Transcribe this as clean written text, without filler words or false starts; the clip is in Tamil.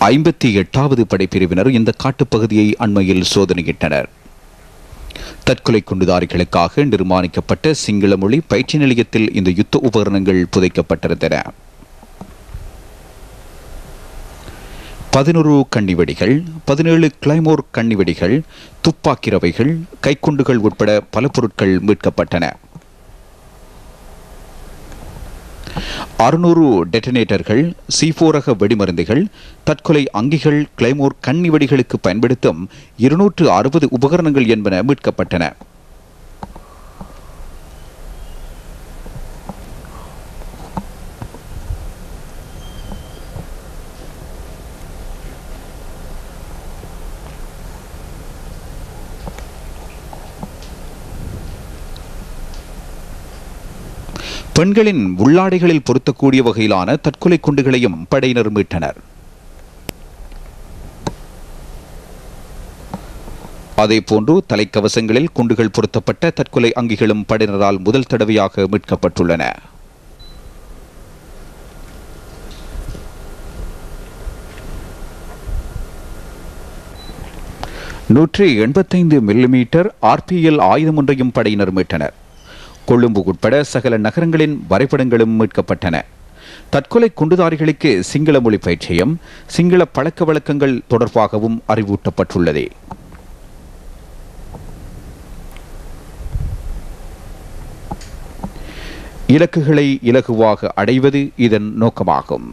58வது படைப்பிரிவினர் இந்த காட்டுப்பகுதியை அண்மையில் சோதனையிட்டனர். தற்கொலை குண்டுதாரிகளுக்காக நிர்மாணிக்கப்பட்ட சிங்கள மொழி பயிற்சி நிலையத்தில் இந்த யுத்த உபகரணங்கள் புதைக்கப்பட்டிருந்தன. 11 கண்ணிவெடிகள், 17 கிளைமோர் கண்ணிவெடிகள், துப்பாக்கி ரவைகள், கைக்குண்டுகள் உட்பட பல பொருட்கள் மீட்கப்பட்டன. 600 டெட்டனேட்டர்கள், C4 ரக வெடிமருந்துகள், தற்கொலை அங்கிகள், கிளைமோர் கண்ணிவெடிகளுக்கு பயன்படுத்தும் 260 உபகரணங்கள் என்பன மீட்கப்பட்டன. பெண்களின் உள்ளாடைகளில் பொருத்தக்கூடிய வகையிலான தற்கொலை குண்டுகளையும் படையினர் மீட்டனர். அதேபோன்று தலைக்கவசங்களில் குண்டுகள் பொருத்தப்பட்ட தற்கொலை அங்கிகளும் படையினரால் முதல் தடவையாக மீட்கப்பட்டுள்ளன. $185mm RPL ஆயுதம் ஒன்றையும் படையினர் மீட்டனர். கொழும்பு உட்பட சகல நகரங்களின் வரைபடங்களும் மீட்கப்பட்டன. தற்கொலை குண்டுதாரிகளுக்கு சிங்கள மொழி பயிற்சியும் சிங்கள பழக்க வழக்கங்கள் தொடர்பாகவும் அறிவூட்டப்பட்டுள்ளது. இலக்குகளை இலகுவாக அடைவது இதன் நோக்கமாகும்.